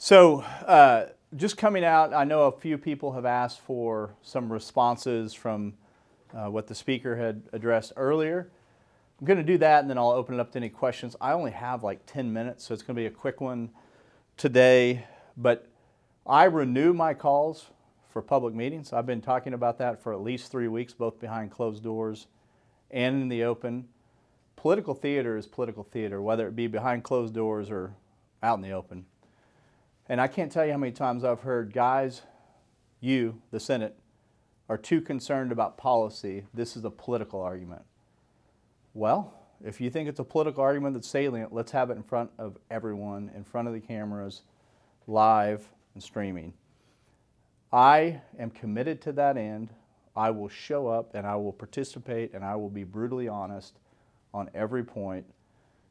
So just coming out, I know a few people have asked for some responses from what the speaker had addressed earlier. I'm going to do that, and then I'll open it up to any questions. I only have like 10 minutes, so it's going to be a quick one today. But I renew my calls for public meetings. I've been talking about that for at least 3 weeks, both behind closed doors and in the open. Political theater is political theater, whether it be behind closed doors or out in the open. And I can't tell you how many times I've heard, guys, you, the Senate, are too concerned about policy. This is a political argument. Well, if you think it's a political argument that's salient, let's have it in front of everyone, in front of the cameras, live and streaming. I am committed to that end. I will show up and I will participate and I will be brutally honest on every point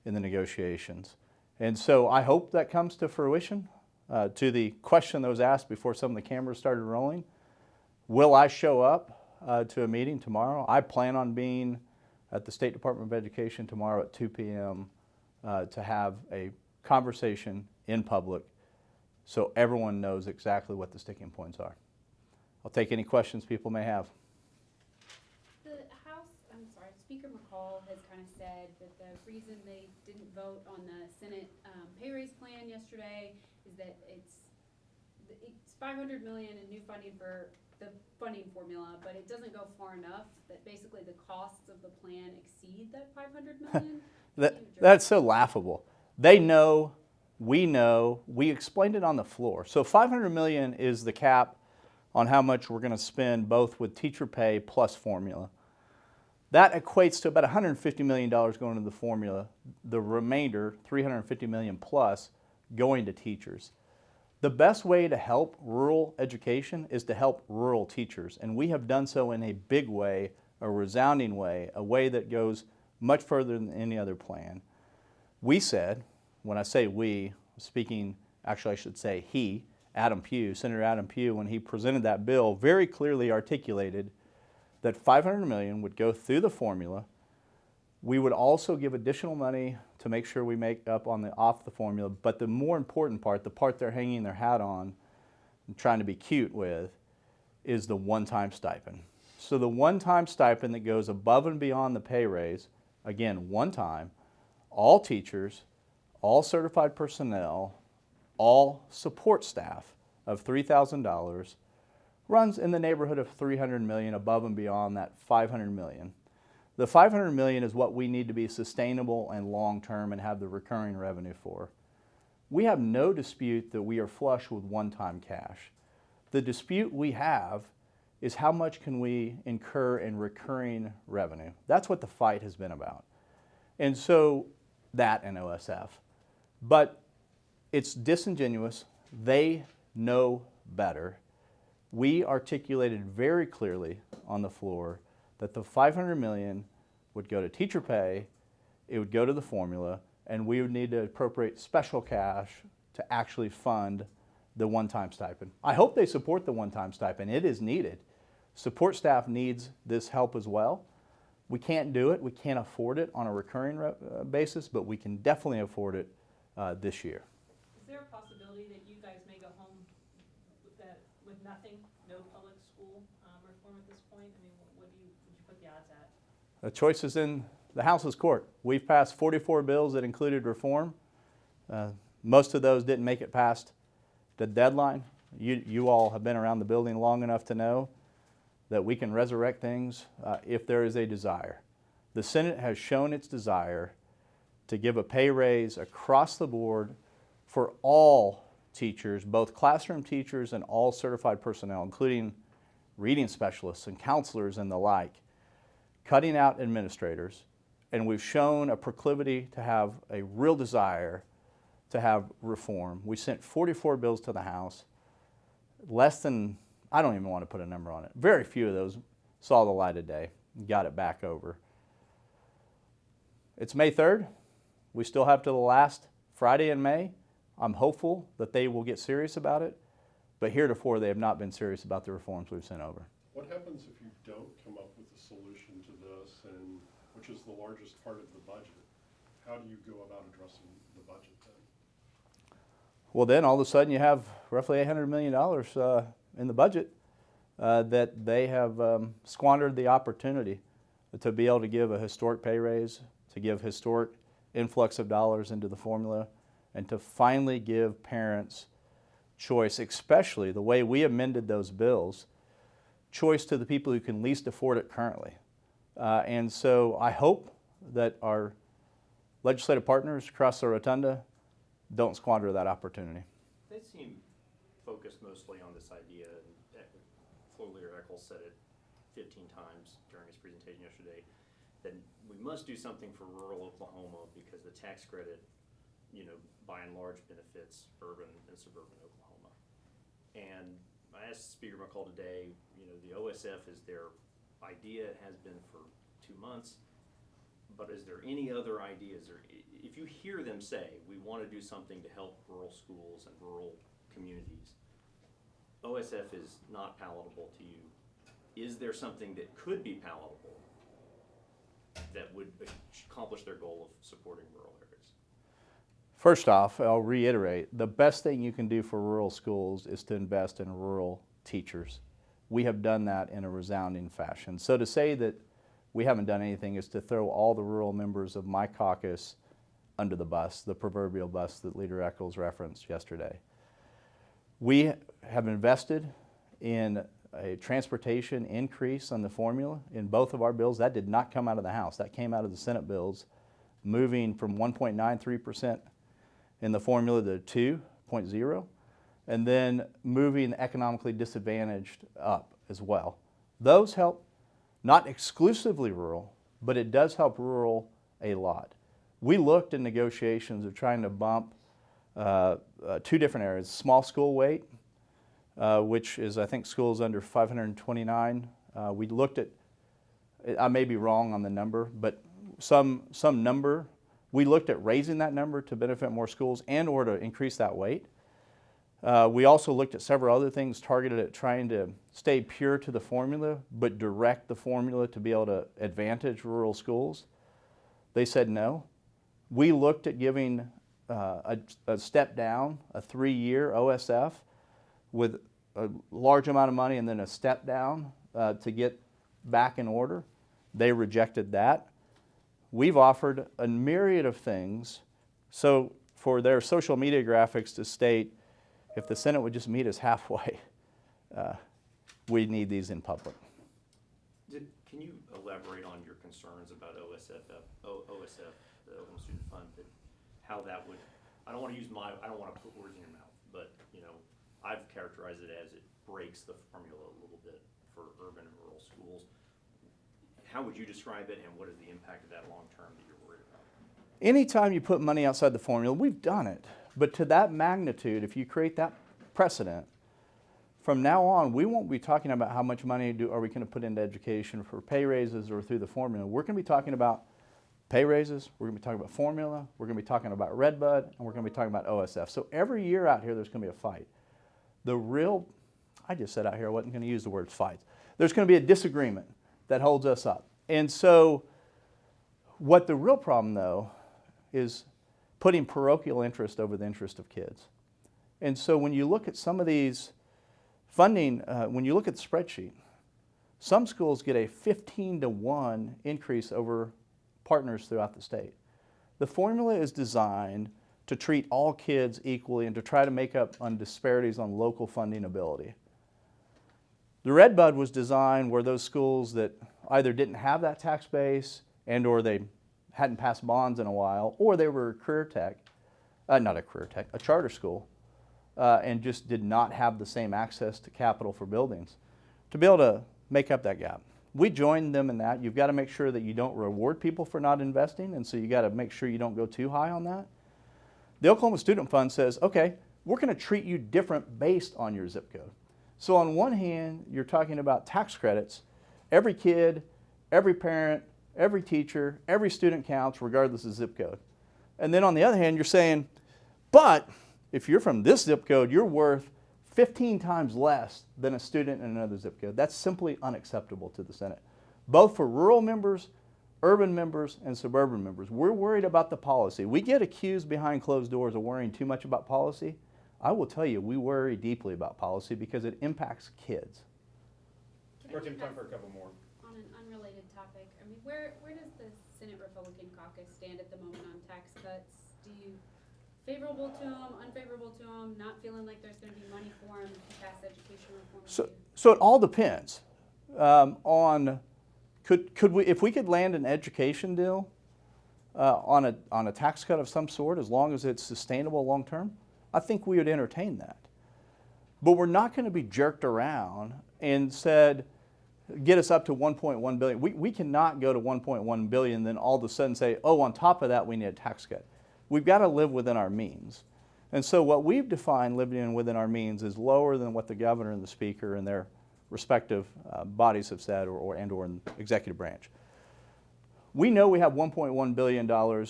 in the negotiations. And so I hope that comes to fruition. To the question that was asked before some of the cameras started rolling, will I show up to a meeting tomorrow? I plan on being at the State Department of Education tomorrow at 2 p.m. To have a conversation in public so everyone knows exactly what the sticking points are. I'll take any questions people may have. Speaker McCall has kind of said that the reason they didn't vote on the Senate pay raise plan yesterday is that it's $500 million in new funding for the funding formula, but it doesn't go far enough, that basically the costs of the plan exceed that $500 million. That's so laughable. They know, we explained it on the floor. So $500 million is the cap on how much we're going to spend both with teacher pay plus formula. That equates to about $150 million going to the formula, the remainder, $350 million plus, going to teachers. The best way to help rural education is to help rural teachers, and we have done so in a big way, a resounding way, a way that goes much further than any other plan. We said, when I say we, speaking, actually I should say he, Adam Pugh, Senator Adam Pugh, when he presented that bill, very clearly articulated that $500 million would go through the formula. We would also give additional money to make sure we make up on off the formula, but the more important part, the part they're hanging their hat on and trying to be cute with, is the one-time stipend. So the one-time stipend that goes above and beyond the pay raise, again, one time, all teachers, all certified personnel, all support staff of $3,000, runs in the neighborhood of $300 million above and beyond that $500 million. The $500 million is what we need to be sustainable and long-term and have the recurring revenue for. We have no dispute that we are flush with one-time cash. The dispute we have is how much can we incur in recurring revenue. That's what the fight has been about. And so that and OSF. But it's disingenuous. They know better. We articulated very clearly on the floor that the $500 million would go to teacher pay, it would go to the formula, and we would need to appropriate special cash to actually fund the one-time stipend. I hope they support the one-time stipend. It is needed. Support staff needs this help as well. We can't do it, we can't afford it on a recurring basis, but we can definitely afford it this year. Is there a possibility that you guys may go home with nothing, no public school reform at this point? I mean, would you put the odds at? The choice is in the House's court. We've passed 44 bills that included reform. Most of those didn't make it past the deadline. You all have been around the building long enough to know that we can resurrect things if there is a desire. The Senate has shown its desire to give a pay raise across the board for all teachers, both classroom teachers and all certified personnel, including reading specialists and counselors and the like, cutting out administrators. And we've shown a proclivity to have a real desire to have reform. We sent 44 bills to the House. Less than, I don't even want to put a number on it, very few of those saw the light of day and got it back over. It's May 3rd. We still have to the last Friday in May. I'm hopeful that they will get serious about it, but heretofore they have not been serious about the reforms we've sent over. What happens if you don't come up with a solution to this, and which is the largest part of the budget? How do you go about addressing the budget then? well, then all of a sudden you have roughly $800 million in the budget that they have squandered the opportunity to be able to give a historic pay raise, to give historic influx of dollars into the formula, and to finally give parents choice, especially the way we amended those bills, choice to the people who can least afford it currently. And so I hope that our legislative partners across the rotunda don't squander that opportunity. They seem focused mostly on this idea, and Floyd-Lear-Eccles said it 15 times during his presentation yesterday, that we must do something for rural Oklahoma because the tax credit, by and large benefits urban and suburban Oklahoma. And I asked Speaker McCall today, the OSF is their idea, it has been for 2 months, but is there any other ideas? Or if you hear them say, we want to do something to help rural schools and rural communities, OSF is not palatable to you. Is there something that could be palatable that would accomplish their goal of supporting rural areas? First off, I'll reiterate, the best thing you can do for rural schools is to invest in rural teachers. We have done that in a resounding fashion. So to say that we haven't done anything is to throw all the rural members of my caucus under the bus, the proverbial bus that Leader Eccles referenced yesterday. We have invested in a transportation increase on the formula in both of our bills. That did not come out of the House. That came out of the Senate bills, moving from 1.93% in the formula to 2.0, and then moving the economically disadvantaged up as well. Those help not exclusively rural, but it does help rural a lot. We looked in negotiations of trying to bump 2 different areas, small school weight, which is, I think, schools under 529. We looked at, I may be wrong on the number, but some number. We looked at raising that number to benefit more schools and or to increase that weight. We also looked at several other things targeted at trying to stay pure to the formula, but direct the formula to be able to advantage rural schools. They said no. We looked at giving a step down, a 3-year OSF with a large amount of money and then a step down to get back in order. They rejected that. We've offered a myriad of things. So for their social media graphics to state, if the Senate would just meet us halfway, we need these in public. Can you elaborate on your concerns about OSF, the Oklahoma Student Fund, how that would, I don't want to put words in your mouth, but I've characterized it as it breaks the formula a little bit for urban and rural schools. How would you describe it, and what is the impact of that long term that you're worried about? Anytime you put money outside the formula, we've done it. But to that magnitude, if you create that precedent, from now on, we won't be talking about how much money are we going to put into education for pay raises or through the formula. We're going to be talking about pay raises, we're going to be talking about formula, we're going to be talking about Redbud, and we're going to be talking about OSF. So every year out here, there's going to be a fight. I just said out here I wasn't going to use the word fight. There's going to be a disagreement that holds us up. And so what the real problem, though, is putting parochial interest over the interest of kids. And so when you look at some of these funding, when you look at the spreadsheet, some schools get a 15-to-1 increase over partners throughout the state. The formula is designed to treat all kids equally and to try to make up on disparities on local funding ability. The Redbud was designed where those schools that either didn't have that tax base and or they hadn't passed bonds in a while, or they were a charter school, and just did not have the same access to capital for buildings, to be able to make up that gap. We joined them in that. You've got to make sure that you don't reward people for not investing, and so you got to make sure you don't go too high on that. The Oklahoma Student Fund says, okay, we're going to treat you different based on your zip code. So on one hand, you're talking about tax credits. Every kid, every parent, every teacher, every student counts regardless of zip code. And then on the other hand, you're saying, but if you're from this zip code, you're worth 15 times less than a student in another zip code. That's simply unacceptable to the Senate, both for rural members, urban members, and suburban members. We're worried about the policy. We get accused behind closed doors of worrying too much about policy. I will tell you, we worry deeply about policy because it impacts kids. Can I Tim, time ask- for a couple more. On an unrelated topic, I mean, where does the Senate Republican caucus stand at the moment on tax cuts? Do you, favorable to them, unfavorable to them, not feeling like there's gonna be money for them to pass education reform? So it all depends on could we, if we could land an education deal on a tax cut of some sort, as long as it's sustainable long term, I think we would entertain that. But we're not going to be jerked around and said, get us up to 1.1 billion. We cannot go to 1.1 billion, then all of a sudden say, oh, on top of that, we need a tax cut. We've got to live within our means. And so what we've defined living within our means is lower than what the governor and the speaker and their respective bodies have said or in the executive branch. We know we have $1.1 billion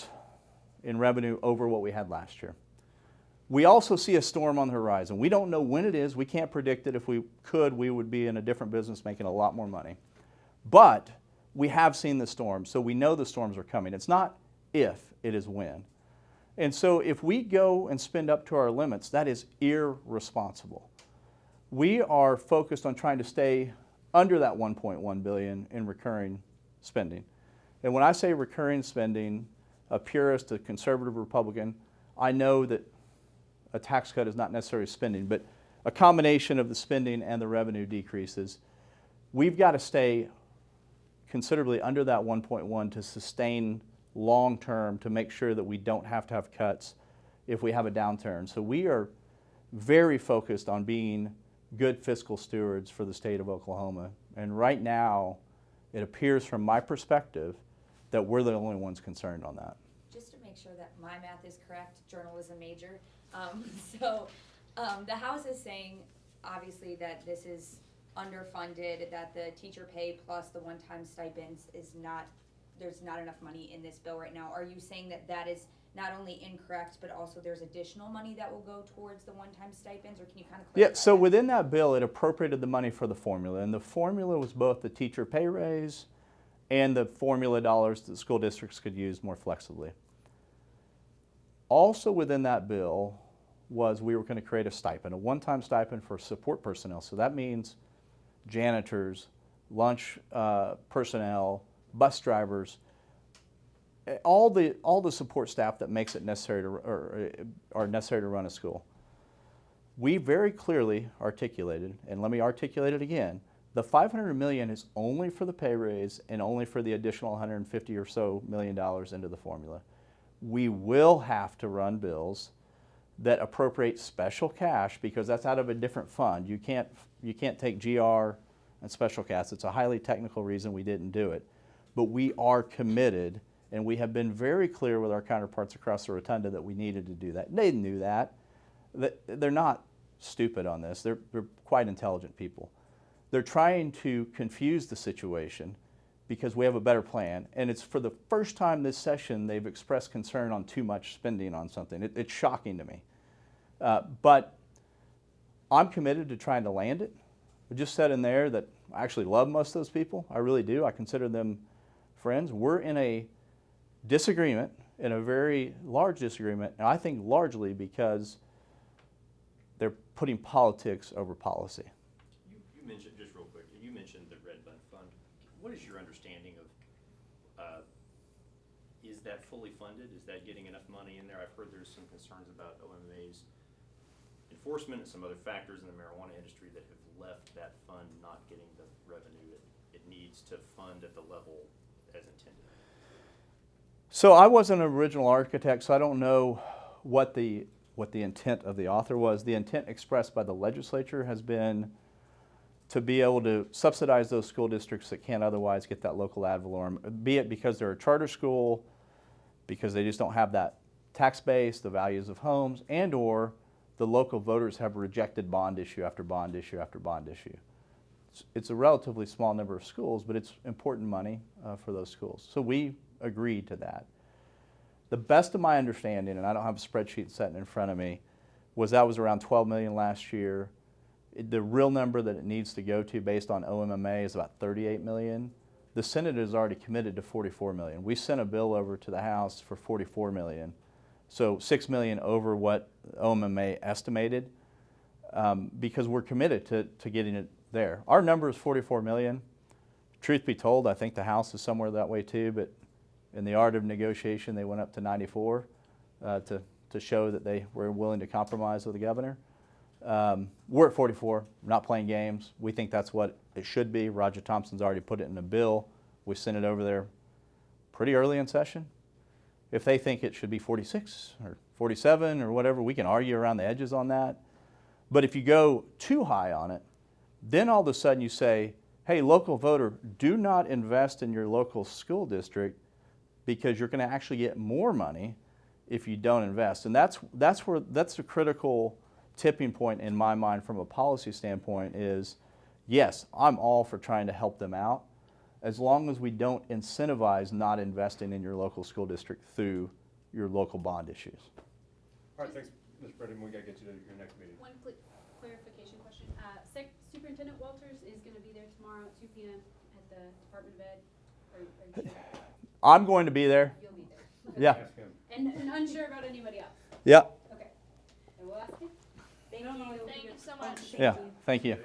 in revenue over what we had last year. We also see a storm on the horizon. We don't know when it is. We can't predict it. If we could, we would be in a different business making a lot more money. But we have seen the storm, so we know the storms are coming. It's not if, it is when. And so if we go and spend up to our limits, that is irresponsible. We are focused on trying to stay under that 1.1 billion in recurring spending. And when I say recurring spending, a purist, a conservative Republican, I know that a tax cut is not necessarily spending, but a combination of the spending and the revenue decreases. We've got to stay considerably under that 1.1 to sustain long term, to make sure that we don't have to have cuts if we have a downturn. So we are very focused on being good fiscal stewards for the state of Oklahoma. And right now, it appears from my perspective that we're the only ones concerned on that. Just to make sure that my math is correct, journalism major. The House is saying, obviously, that this is underfunded, that the teacher pay plus the one-time stipends is not, there's not enough money in this bill right now. Are you saying that that is not only incorrect, but also there's additional money that will go towards the one-time stipends, or can you kind of clarify? Yeah, so that? within that bill, it appropriated the money for the formula, and the formula was both the teacher pay raise and the formula dollars that school districts could use more flexibly. Also within that bill was we were going to create a stipend, a one-time stipend for support personnel. So that means janitors, lunch personnel, bus drivers, all the support staff that makes it necessary to, or are necessary to run a school. We very clearly articulated, and let me articulate it again, the $500 million is only for the pay raise and only for the additional 150 or so million dollars into the formula. We will have to run bills that appropriate special cash because that's out of a different fund. You can't take GR and special cash. It's a highly technical reason we didn't do it. But we are committed, and we have been very clear with our counterparts across the rotunda that we needed to do that. They knew that. They're not stupid on this. They're quite intelligent people. They're trying to confuse the situation because we have a better plan. And it's for the first time this session they've expressed concern on too much spending on something. It's shocking to me. But I'm committed to trying to land it. I just said in there that I actually love most of those people. I really do. I consider them friends. We're in a disagreement, in a very large disagreement, and I think largely because they're putting politics over policy. You mentioned, just real quick, you mentioned the Red Bud Fund. What is your understanding of, is that fully funded? Is that getting enough money in there? I've heard there's some concerns about OMMA's enforcement and some other factors in the marijuana industry that have left that fund not getting the revenue it needs to fund at the level as intended. So I wasn't an original architect, so I don't know what the intent of the author was. The intent expressed by the legislature has been to be able to subsidize those school districts that can't otherwise get that local ad valorem, be it because they're a charter school, because they just don't have that tax base, the values of homes, and or the local voters have rejected bond issue after bond issue after bond issue. It's a relatively small number of schools, but it's important money for those schools. So we agreed to that. The best of my understanding, and I don't have a spreadsheet sitting in front of me, was that was around 12 million last year. The real number that it needs to go to based on OMMA is about 38 million. The Senate has already committed to 44 million. We sent a bill over to the House for 44 million. So 6 million over what OMMA estimated, because we're committed to getting it there. Our number is 44 million. Truth be told, I think the House is somewhere that way too, but in the art of negotiation, they went up to 94 to show that they were willing to compromise with the governor. We're at 44, not playing games. We think that's what it should be. Roger Thompson's already put it in a bill. We sent it over there pretty early in session. If they think it should be 46 or 47 or whatever, we can argue around the edges on that. But if you go too high on it, then all of a sudden you say, hey, local voter, do not invest in your local school district because you're going to actually get more money if you don't invest. And that's the critical tipping point in my mind from a policy standpoint is, yes, I'm all for trying to help them out, as long as we don't incentivize not investing in your local school district through your local bond issues. All right, thanks, Mr. President. We gotta get you to your next meeting. One quick clarification question. Superintendent Walters is gonna be there tomorrow at 2 p.m. at the Department of Ed. Are you sure? I'm going to be there. You'll be there. Yeah. Ask him. And unsure about anybody else. Yeah. Okay. And we'll ask him. Thank No, no, you. it'll be Thank good. you so much. Yeah. Thank you.